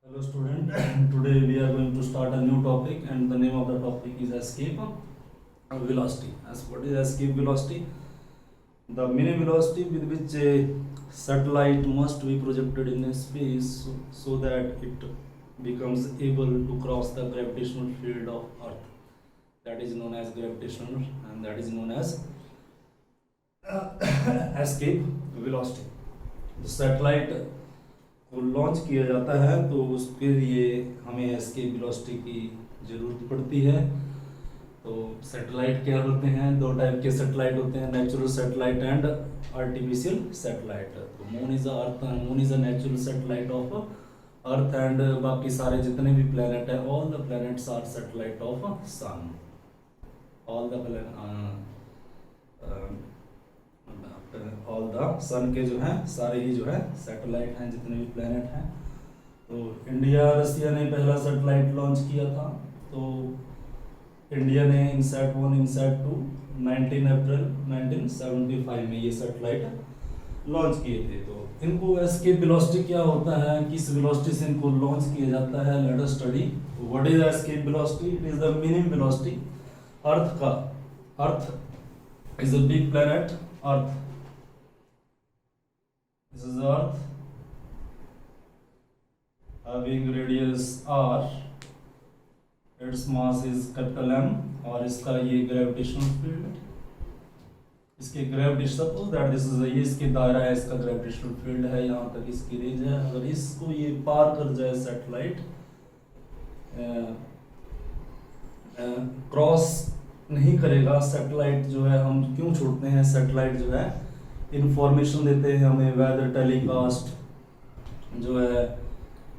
Hello student, today we are going to start a new topic and the name of the topic is escape velocity. As what is escape velocity? The minimum velocity with which a satellite must be projected in space so that it becomes able to cross the gravitational field of Earth. That is known as gravitational and that is known as escape velocity. The satellite को launch किया जाता है तो उसके लिए हमें escape velocity की ज़रूरत पड़ती है। तो सैटेलाइट क्या होते हैं? दो टाइप के सैटेलाइट होते हैं, natural satellite and artificial satellite. तो moon is a natural satellite of earth and बाकी सारे जितने भी प्लैनेट है, all the planets are satellite of sun. All the sun के जो है सारे ही जो है सैटेलाइट हैं, जितने भी प्लैनेट हैं। तो इंडिया रसिया ने पहला सैटेलाइट लॉन्च किया था। तो इंडिया ने इनसैट 1 इनसैट 2 19 अप्रैल 1975 में ये सैटेलाइट लॉन्च किए थे। तो इनको एस्केप वेलोसिटी क्या होता है, किस वेलोसिटी से इनको लॉन्च किया जाता है, let us study what is escape velocity. It is the minimum velocity earth का। Earth is a big planet. Earth, this is Earth having radius r, its mass is capital M और इसका ये gravitational field, इसके gravity, suppose that this is ये इसके दायरा है, इसका ग्रेविटेशनल फील्ड है, यहाँ तक इसकी रेंज है। अगर इसको ये पार कर जाए सैटेलाइट, क्रॉस नहीं करेगा सैटेलाइट जो है, हम क्यों छोड़ते हैं? सैटेलाइट जो है इंफॉर्मेशन देते हैं हमें, वेदर टेलीकास्ट जो है।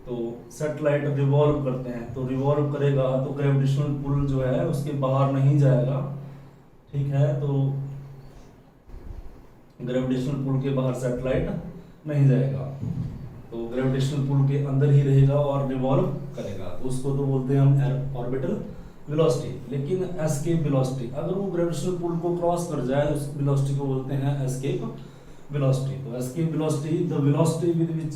तो सैटेलाइट रिवॉल्व करते हैं, तो रिवॉल्व करेगा तो ग्रेविटेशनल पुल जो है उसके बाहर नहीं जाएगा, ठीक है। तो ग्रेविटेशनल पुल के बाहर सैटेलाइट नहीं जाएगा, तो ग्रेविटेशनल पुल के अंदर ही रहेगा और रिवॉल्व करेगा। तो उसको तो बोलते हैं हम ऑर्बिटल वेलोसिटी। लेकिन एस्केप वेलोसिटी, अगर वो ग्रेविटेशनल पुल को क्रॉस कर जाए उस वेलोसिटी को बोलते हैं एस्केप वेलोसिटी। तो escape velocity, the velocity with which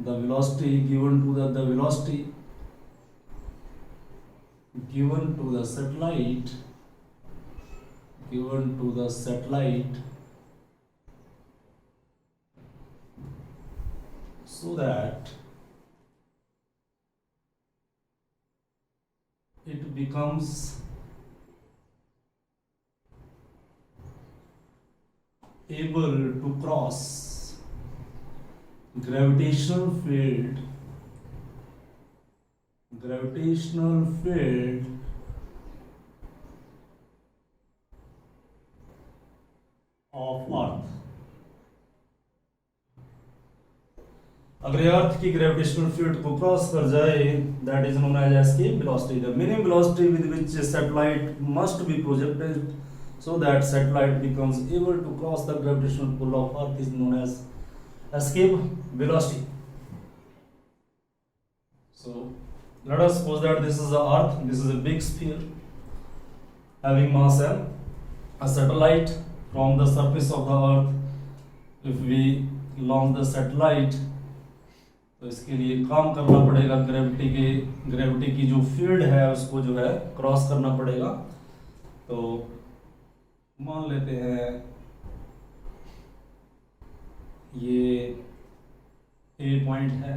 the velocity given to the velocity given to the satellite so that it becomes able to cross gravitational field of Earth। अगर अर्थ की gravitational field को cross कर जाए, that is known as escape velocity. The minimum velocity with which satellite must be projected so that satellite becomes able to cross the gravitational pull of Earth is known as escape velocity. So let us suppose that this is the Earth, this is a big sphere having mass m. A satellite from the surface of the Earth, if we launch the satellite, तो इसके लिए काम करना पड़ेगा, gravity की जो field है उसको जो है क्रॉस करना पड़ेगा। तो मान लेते हैं ये ए पॉइंट है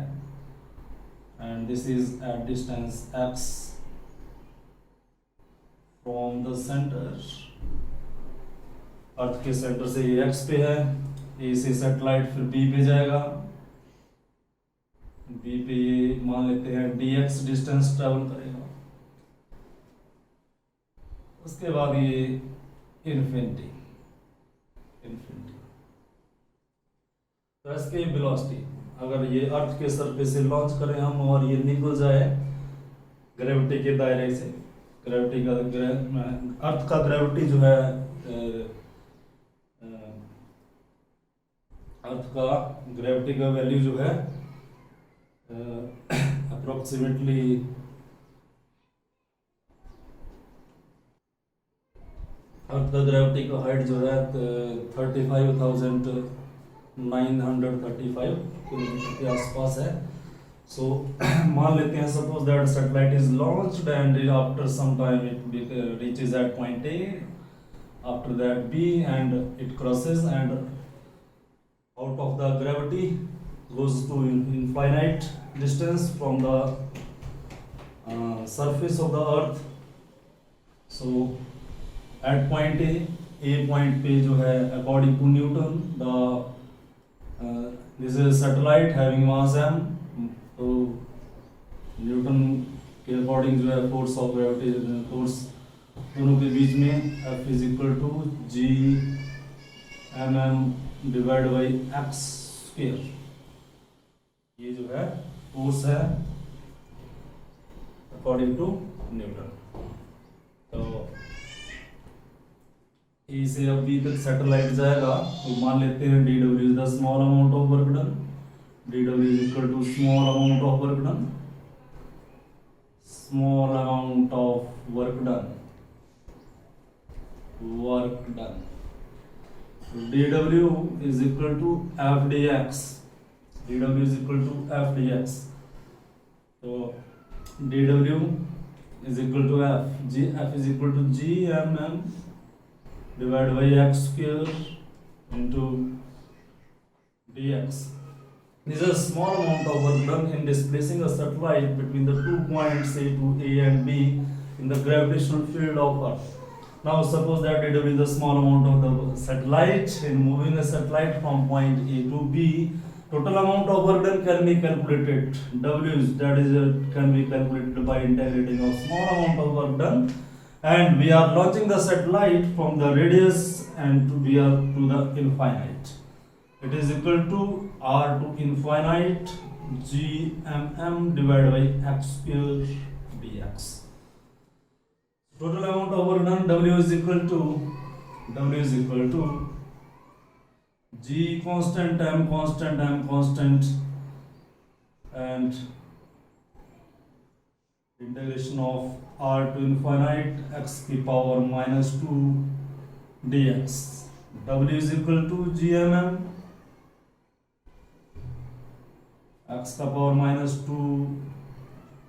and this is at distance x from the centre. Earth के सेंटर से ये x पे है, ए से सैटेलाइट फिर b पे जाएगा, b पे ये मान लेते हैं dx डिस्टेंस ट्रेवल करेगा। उसके बाद ये इन्फिनिटी। तो एस्केप वेलोसिटी, अगर ये अर्थ के सरफेस से लॉन्च करें हम और ये निकल जाए ग्रेविटी के दायरे से, ग्रेविटी का अर्थ का ग्रेविटी जो है, अर्थ का ग्रेविटी का वैल्यू जो है अप्रोक्सीमेटली अर्थ का ग्रेविटी का हाइट जो है 35,935 किलोमीटर के आसपास है। सो मान लेते हैं suppose that satellite is launched and after some time it reaches at point A, after that B, and it crosses and out of the gravity goes to infinite distance from the surface of the earth. So at point A point पे जो है according to Newton this is a satellite having mass m, तो Newton के according जो है force of gravity force दोनों के बीच में F is equal to G M M divide by X square, ये जो है फोर्स है अकॉर्डिंग टू न्यूटन। तो ए से अब बी तक सैटेलाइट जाएगा, तो मान लेते हैं D W is the small amount of work done, D W is equal to small amount of work done, small amount of work done, work done. dw is equal to f dx, dw is equal to f dx, तो dw is equal to f is equal to g m m divided by x square into dx. This is a small amount of work done in displacing a satellite between the 2 points A to A and B in the gravitational field of Earth. Now suppose that dw is the small amount of the satellite in moving a satellite from point A to B. Total amount of work done can be calculated. W is can be calculated by integrating of small amount of work done, and we are launching the satellite from the radius and we are to the infinite. It is equal to r to infinite g m divided by x square dx. Total amount of work done W is equal to G constant, M constant, and integration of r to infinite x की power minus 2 dx. W is equal to GMM x का power minus 2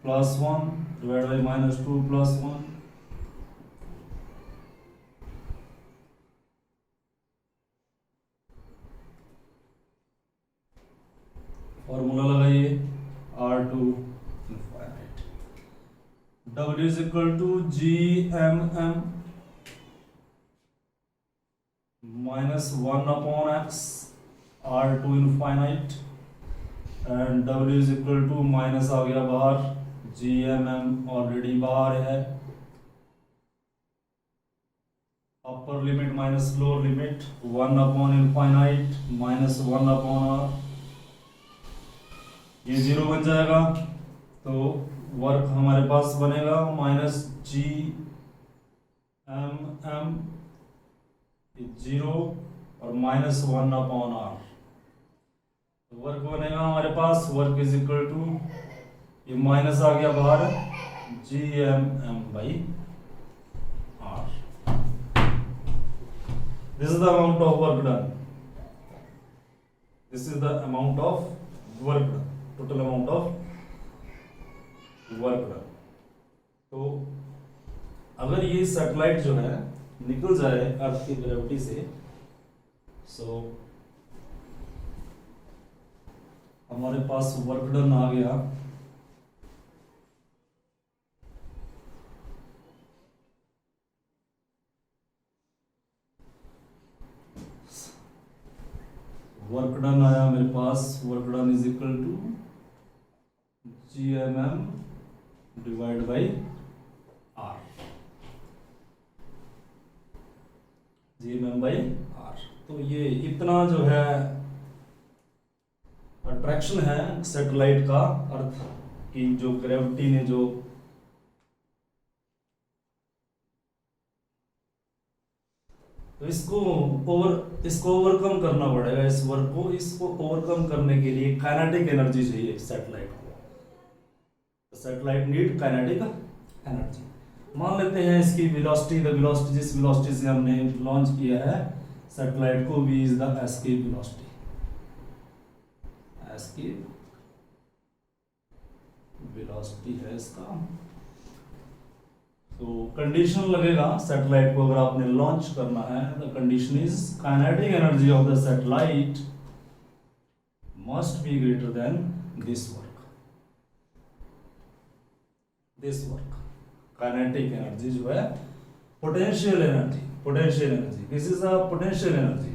plus 1 divided by minus 2 plus 1. Formula लगाइए r to infinite, w is equal to G M M minus 1 upon x r to infinite, and w is equal to minus आ गया बाहर, G M M already बाहर है, upper limit minus lower limit, 1 upon infinite minus 1 upon r, ये 0 बन जाएगा, तो work हमारे पास बनेगा माइनस जी एम एम 0 और माइनस 1 अपॉन आर, तो वर्क बनेगा हमारे पास, वर्क इज इक्वल टू, ये माइनस आ गया बाहर, G M M by R. This is the amount of work done, this is the amount of work done, total amount of work done. तो अगर ये सैटेलाइट जो है निकल जाए अर्थ की ग्रेविटी से, सो हमारे पास वर्क डन आ गया वर्क डन आया मेरे पास, work done is equal to G M M divide by R, G M M by R. तो ये इतना जो है अट्रैक्शन है सैटेलाइट का अर्थ की, जो ग्रेविटी ने जो तो इसको ओवरकम करना पड़ेगा, इस वर्क को, इसको ओवरकम करने के लिए काइनेटिक एनर्जी चाहिए सैटेलाइट को, सैटेलाइट नीड काइनेटिक एनर्जी। मान लेते हैं इसकी वेलोसिटी, द वेलोसिटी जिस वेलोसिटी से हमने लॉन्च किया है सैटेलाइट को, v is the escape velocity, escape velocity है इसका। तो कंडीशन लगेगा सैटेलाइट को अगर आपने लॉन्च करना है, the condition is kinetic energy of the satellite must be greater than this work. Kinetic energy जो है potential energy, this is a potential energy,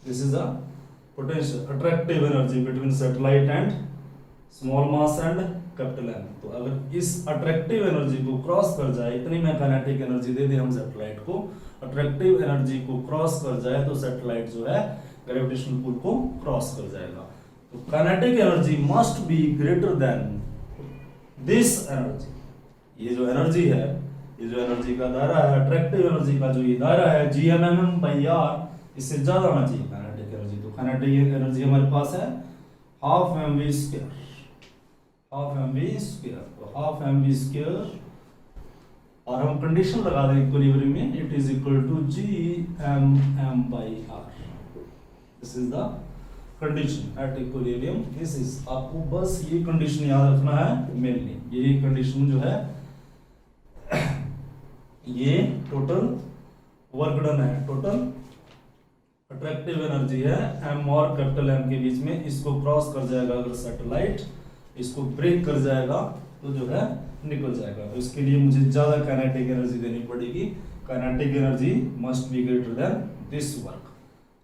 this is a potential attractive energy between satellite and small mass and capital N. तो अगर इस attractive energy को cross कर जाए, इतनी में काइनेटिक एनर्जी दे दें हम सैटेलाइट को, अट्रैक्टिव एनर्जी को क्रॉस कर जाए तो सैटेलाइट जो है ग्रेविटेशनल पुल को क्रॉस कर जाएगा। तो kinetic energy must be greater than this energy. ये जो एनर्जी है, ये जो एनर्जी का दायरा है, अट्रैक्टिव एनर्जी का जो ये दायरा है gmm/r, इससे ज्यादा होना चाहिए काइनेटिक एनर्जी। तो काइनेटिक एनर्जी हमारे पास है half mv square, half mv square, तो हाफ mv स्क्वायर, और हम कंडीशन लगा दें इक्विलिब्रियम में, it is equal to gmm/r। This is the condition at equilibrium. This is, आपको बस ये कंडीशन याद रखना है मेनली, यही कंडीशन जो है ये टोटल वर्क डन है, टोटल अट्रैक्टिव एनर्जी है m और कैपिटल M के बीच में, इसको क्रॉस कर जाएगा अगर सैटेलाइट, इसको ब्रेक कर जाएगा तो जो है निकल जाएगा। तो इसके लिए मुझे ज्यादा काइनेटिक एनर्जी देनी पड़ेगी, kinetic energy must be greater than this work,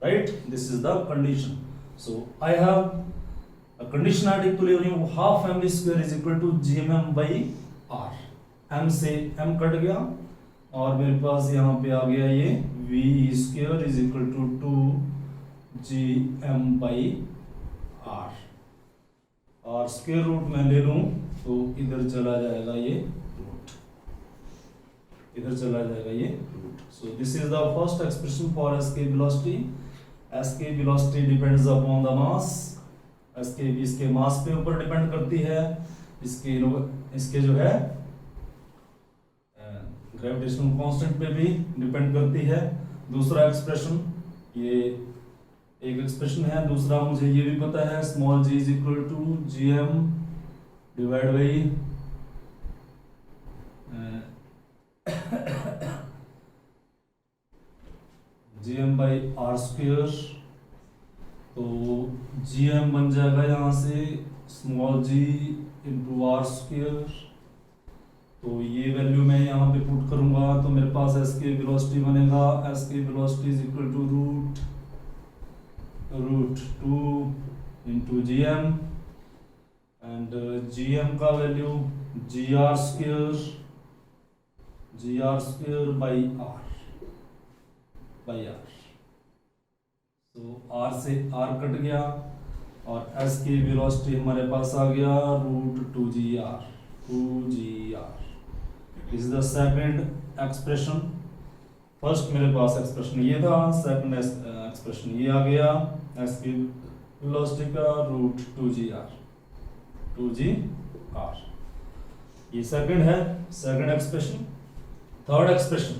right? This is the condition. So I have a condition at equilibrium half mv square is equal to gmm/r। m से m कट गया और मेरे पास यहाँ पे आ गया ये v square is equal to 2gm/r, और square root में ले लूं तो इधर चला जाएगा ये रूट, इधर चला जाएगा ये root. So this is the first expression for escape velocity. Escape velocity depends upon the mass, escape इसके मास पे ऊपर डिपेंड करती है, इसके जो है ग्रेविटेशनल कांस्टेंट पे भी डिपेंड करती है। दूसरा एक्सप्रेशन, ये एक एक्सप्रेशन है, दूसरा मुझे ये भी पता है small g is equal to gm divide by gm/r square. तो gm बन जाएगा यहाँ से small g into r square. तो ये वैल्यू मैं यहाँ पे पुट करूंगा तो मेरे पास एस्केप वेलोसिटी बनेगा, escape velocity is equal to root 2 into gm, and gm का value gr square by r। तो r से r कट गया और एस्केप वेलोसिटी हमारे पास आ गया root 2gr। This is the second expression। First मेरे पास एक्सप्रेशन ये था, सेकंड एक्सप्रेशन ये आ गया, एस्केप वेलोसिटी का रूट 2gr। ये सेकंड है, second expression. Third expression,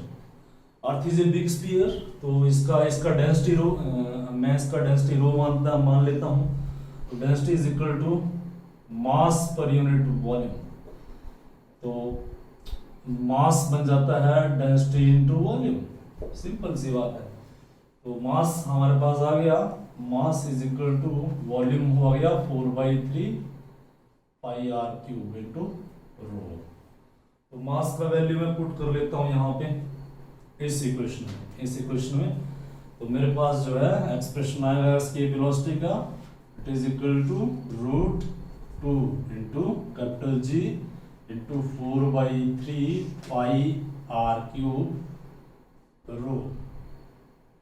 earth is a big sphere, तो इसका डेंसिटी रो, मैं इसका डेंसिटी रो मान लेता हूँ। तो density is equal to mass per unit volume. तो मास बन जाता है डेंसिटी इनटू वॉल्यूम, सिंपल सी बात है। तो मास हमारे पास आ गया, mass is equal to volume हो गया 4/3 pi r cube into rho. तो मास का वैल्यू मैं पुट कर लेता हूं यहाँ पे इस इक्वेशन में। तो मेरे पास जो है एक्सप्रेशन आएगा एस्केप वेलोसिटी का, it is equal to root 2 into capital G into 4/3 pi r cube rho,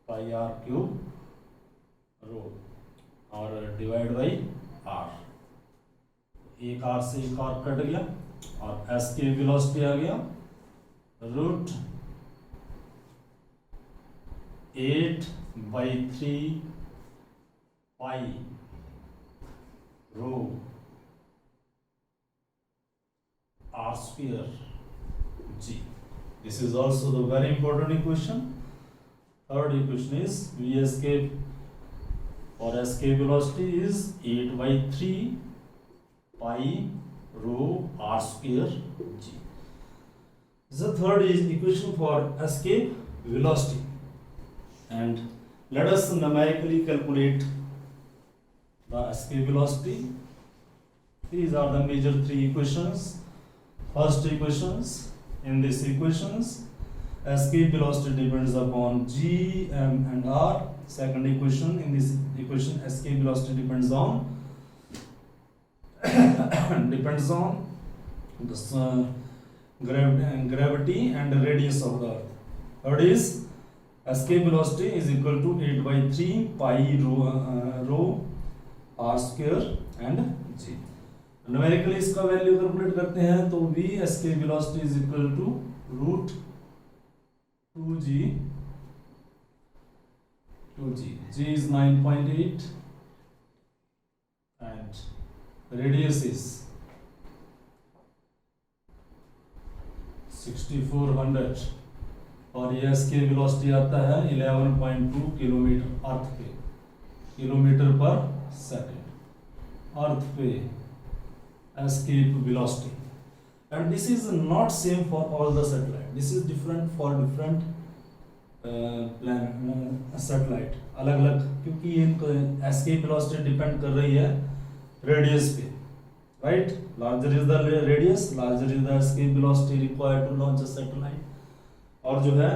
pi r cube rho, और डिवाइड बाई r। एक r से एक r कट गया और एस्केप वेलोसिटी आ गया root 8/3 pi row r square g। This is also the very important equation। Third equation is v escape or escape velocity is 8/3 pi rho r square g. The third is equation for escape velocity, and let us numerically calculate the escape velocity. These are the major three equations. First equations, in these equations escape velocity depends upon g, m and r. Second equation, in this equation escape velocity depends on the gravity and the radius of the earth. Third is escape velocity is equal to 8 by 3 pi rho r square and g. Numerically इसका value calculate करते हैं तो v escape velocity is equal to root 2g. G is 9.8 and radius is 6400 और ये escape velocity आता है 11.2 kilometre अर्थ पे, kilometre पर सेकेंड अर्थ पे escape velocity. And this is not same for all the satellite. This is different for different satellite. अलग अलग, क्योंकि ये escape velocity डिपेंड कर रही है रेडियस पे, right? Larger is the radius, larger is the escape velocity required to launch a satellite. और जो है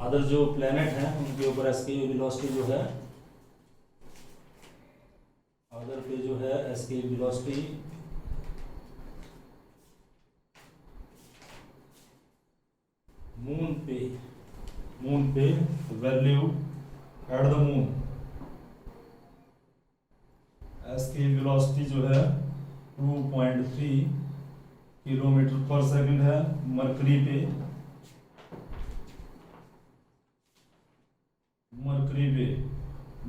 अदर जो प्लेनेट हैं उनके ऊपर escape velocity जो है अदर पे जो है escape velocity मून पे value at the moon escape velocity जो है 2.3 किलोमीटर पर सेकंड है। मरकरी पे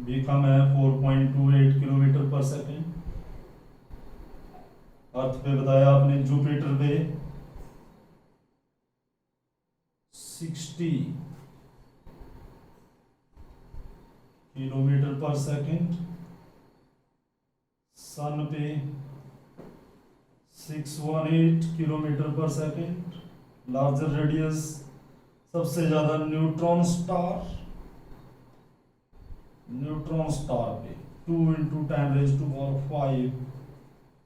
भी कम है 4.28 किलोमीटर पर सेकंड। अर्थ पे बताया आपने, जुपिटर पे 60 किलोमीटर पर सेकंड। सन पे 618 किलोमीटर पर सेकंड। लार्जर रेडियस सबसे ज्यादा न्यूट्रॉन स्टार पे 2 × 10⁵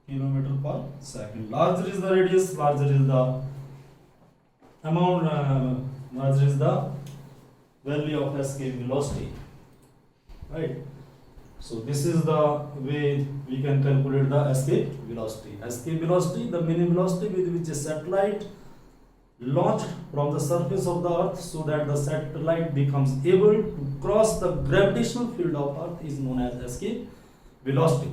किलोमीटर पर second. Larger is the radius, larger is the amount, larger is the value of escape velocity, right? So this is the way we can calculate the escape velocity. Escape velocity, the minimum velocity with which a satellite launched from the surface of the earth so that the satellite becomes able to cross the gravitational field of earth is known as escape velocity.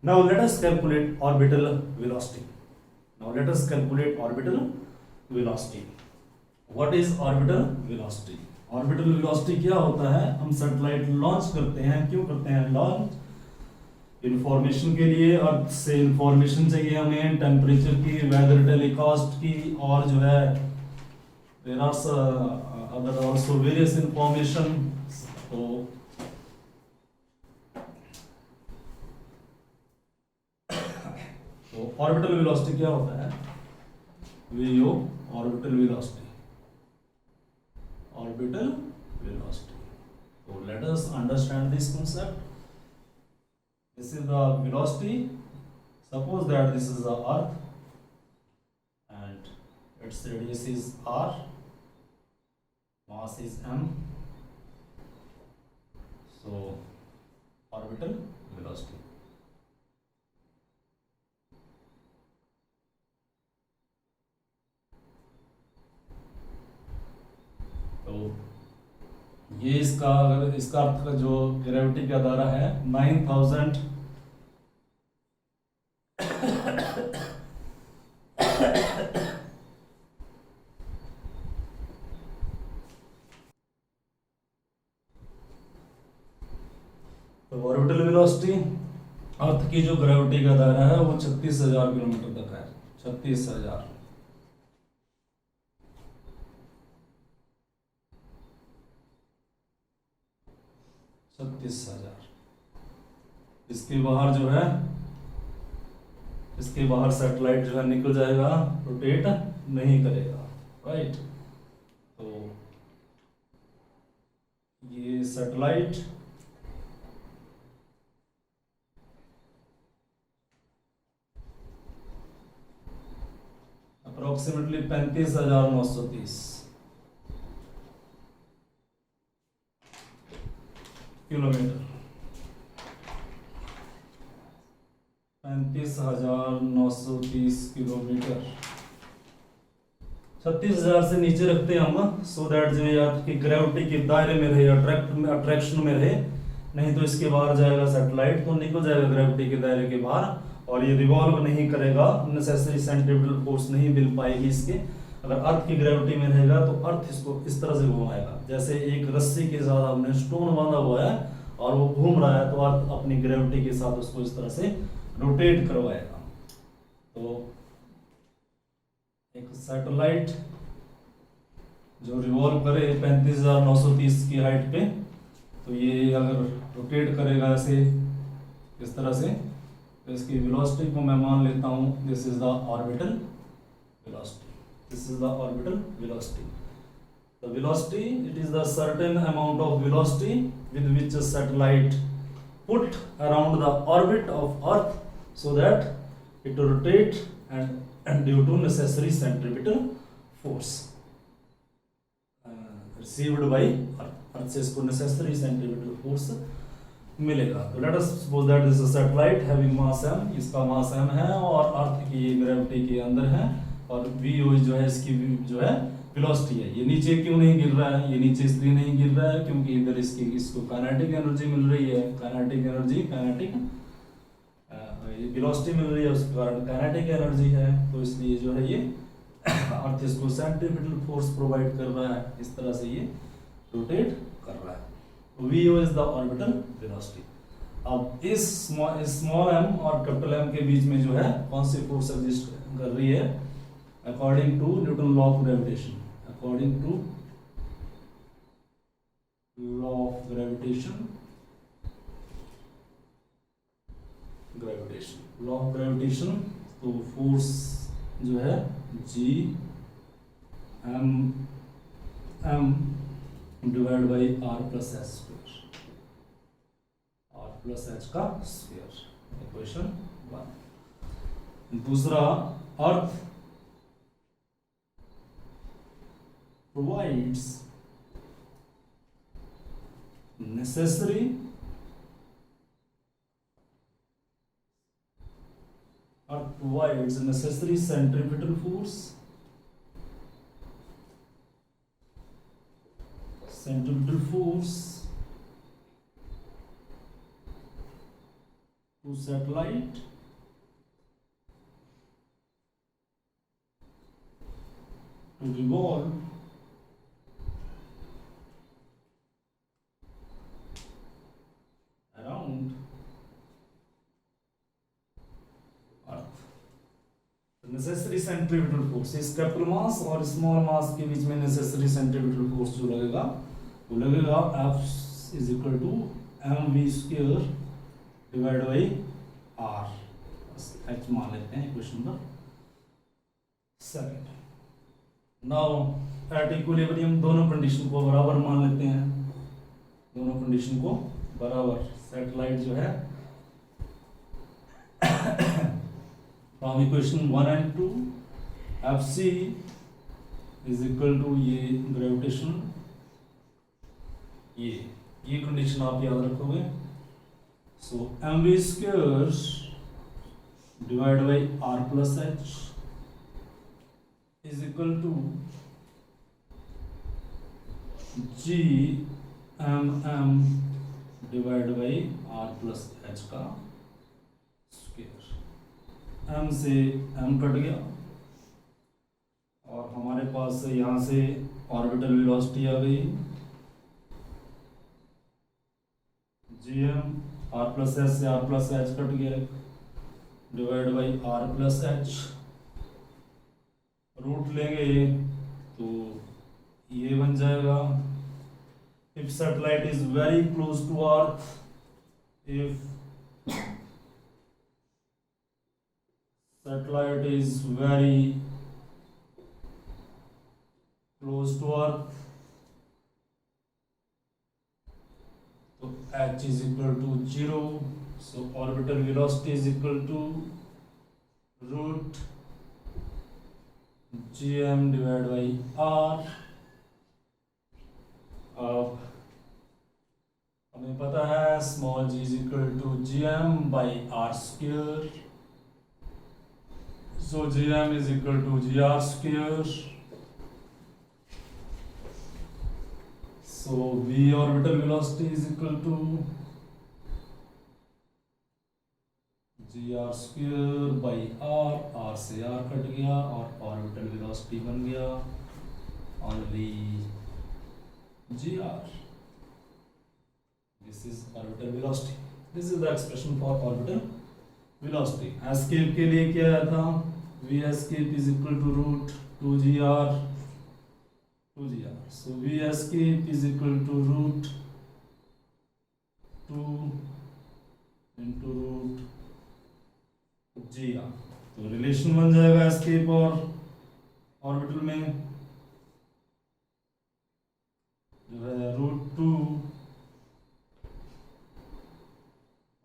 Now let us calculate orbital velocity. Velocity. What is orbital velocity? Orbital velocity क्या होता है? हम satellite launch करते हैं, क्यों करते हैं launch? Information के लिए, अर्थ से इंफॉर्मेशन चाहिए हमें, टेम्परेचर की, वेदर टेलीकास्ट की, और जो है there are other also various information. तो ऑर्बिटल वेलोसिटी क्या होता है? VO orbital velocity. So let us understand this concept. This is the velocity. Suppose that this is the earth and its radius is r, mass is m. So orbital velocity. तो ये इसका अर्थ का जो gravity का दायरा है 9000 तो orbital velocity अर्थ की जो ग्रेविटी का दायरा है वो 36,000 किलोमीटर तक है। 36,000। इसके बाहर जो है इसके बाहर सैटेलाइट जो है निकल जाएगा, रोटेट नहीं करेगा, राइट। तो ये सैटेलाइट अप्रोक्सीमेटली 35,930 किलोमीटर, 35,930 किलोमीटर, 36,000 से नीचे रखते हैं हम, सो दैट जो अर्थ की ग्रेविटी के दायरे में रहे, अट्रैक्शन में रहे, नहीं तो इसके बाहर जाएगा सैटेलाइट तो निकल जाएगा ग्रेविटी के दायरे के बाहर, और ये रिवॉल्व नहीं करेगा, नेसेसरी सेंट्रीपिटल फोर्स नहीं मिल पाएगी इसके। अगर अर्थ की ग्रेविटी में रहेगा तो अर्थ इसको इस तरह से घुमाएगा, जैसे एक रस्सी के साथ हमने स्टोन बांधा हुआ है और वो घूम रहा है, तो अर्थ अपनी ग्रेविटी के साथ उसको इस तरह से रोटेट करवाएगा। तो एक सैटेलाइट जो रिवॉल्व करे 35,930 की हाइट पे, तो ये अगर रोटेट करेगा ऐसे इस तरह से, तो इसकी वेलोसिटी को मैं मान लेता हूँ this is the orbital velocity, this is the orbital velocity. The velocity, it is the certain amount of velocity with which a satellite put around the orbit of Earth so that it rotate and due to necessary centripetal force received by Earth, Earth से इसको necessary centripetal force मिलेगा। तो let us suppose that this is a satellite having mass m, इसका mass m है और अर्थ की gravity के अंदर है, और v जो है इसकी जो है वेलोसिटी है। ये नीचे क्यों नहीं गिर रहा है, ये नीचे इसलिए नहीं गिर रहा है क्योंकि इधर इसको काइनेटिक एनर्जी मिल रही है, काइनेटिक एनर्जी, काइनेटिक वेलोसिटी मिल रही है, उसके कारण काइनेटिक एनर्जी है, तो इसलिए जो है ये अर्थ इसको सेंट्रीपिटल फोर्स प्रोवाइड कर रहा है, इस तरह से ये रोटेट कर रहा है। V O is the orbital velocity. अब इस स्मॉल एम और कैपिटल एम के बीच में जो है कौन सी फोर्स एग्जिस्ट कर रही है, according to Newton law of gravitation, according to law of gravitation, law of gravitation, तो फोर्स जो है G m divide by r plus h square, r plus h का स्क्वायर, इक्वेशन 1। दूसरा, earth provides necessary centripetal force, to satellite to revolve around Earth। Necessary centripetal force, इस capital मास और small mass के बीच में necessary centripetal force जो लगेगा वो लगेगा F is equal to mv square divide by r, h मान लेते हैं question number 2। Now at equilibrium दोनों कंडीशन को बराबर मान लेते हैं, दोनों कंडीशन को बराबर। सैटेलाइट जो है from equation 1 and 2 Fc is equal to ये ग्रेविटेशन, ये कंडीशन आप याद रखोगे। So mv square divide by r plus h is equal to g m divide by r plus h का स्क्वायर। m से m कट गया और हमारे पास यहाँ से ऑर्बिटल वेलोसिटी आ गई gm, r प्लस h से r प्लस h कट गया divide by r plus h, root लेंगे तो ये बन जाएगा। If satellite is very close to Earth, if satellite is very close to Earth, so h is equal to 0, so orbital velocity is equal to root gm divided by r. अब हमें पता है small g is equal to gm by r square, so gm is equal to gr square. So v orbital velocity is equal to gr square by r से r cut गया और orbital velocity बन गया only gr. This is orbital velocity. This is the expression for orbital velocity. Escape के लिए क्या आया था? v escape is equal to root 2gr. So v escape is equal to root 2 into root gr. तो relation बन जाएगा escape और orbital में जो है रूट 2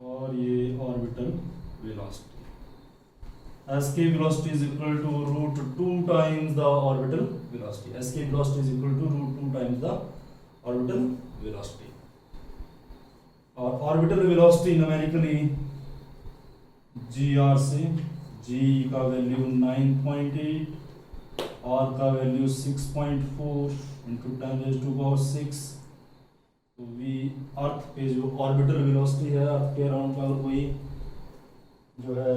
और ये orbital velocity. Escape velocity is equal to root 2 times the orbital velocity. Escape velocity is equal to root 2 times the orbital velocity. और orbital velocity numerically gr से g का वैल्यू 9.8, r का value 6.4 into 10 raised to power 6. तो v अर्थ पे जो orbital velocity है अर्थ के around का कोई जो है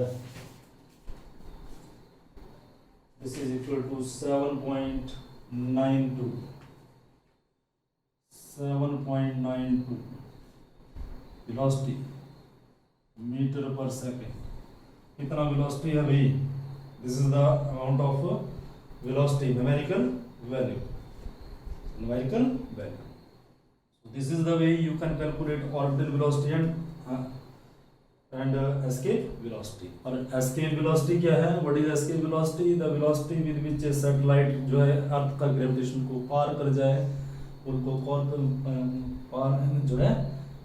this is equal to 7.92 velocity meter per second. कितना velocity है भाई? This is the amount of velocity, numerical value. So this is the way you can calculate orbital velocity and escape velocity. और escape velocity क्या है? What is escape velocity? The velocity with which a satellite जो है अर्थ का gravitation को पार कर जाए, उनको पार जो है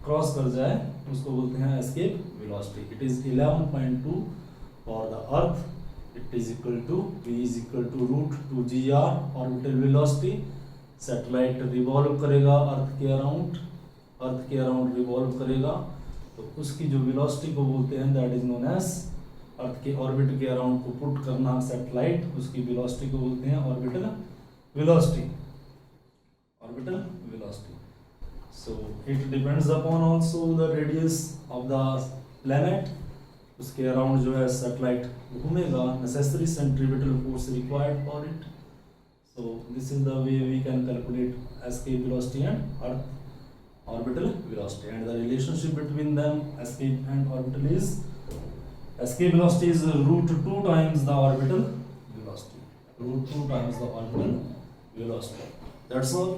क्रॉस कर जाए, उसको बोलते हैं escape velocity. It is 11.2 for the earth. It is equal to v is equal to root 2 gr orbital velocity. Satellite revolve करेगा अर्थ के अराउंड रिवॉल्व करेगा, तो उसकी जो वेलोसिटी को बोलते हैं दैट इज नोन एज, अर्थ के ऑर्बिट के अराउंड को पुट करना सैटेलाइट, उसकी वेलोसिटी को बोलते हैं orbital velocity. So it depends upon also the radius of the planet. उसके अराउंड जो है सैटेलाइट घूमेगा, necessary centripetal force required for it. So this is the way we can calculate escape velocity and earth orbital velocity, and the relationship between them, escape and orbital, is escape velocity is root 2 times the orbital velocity. Root 2 times the orbital velocity. That's all.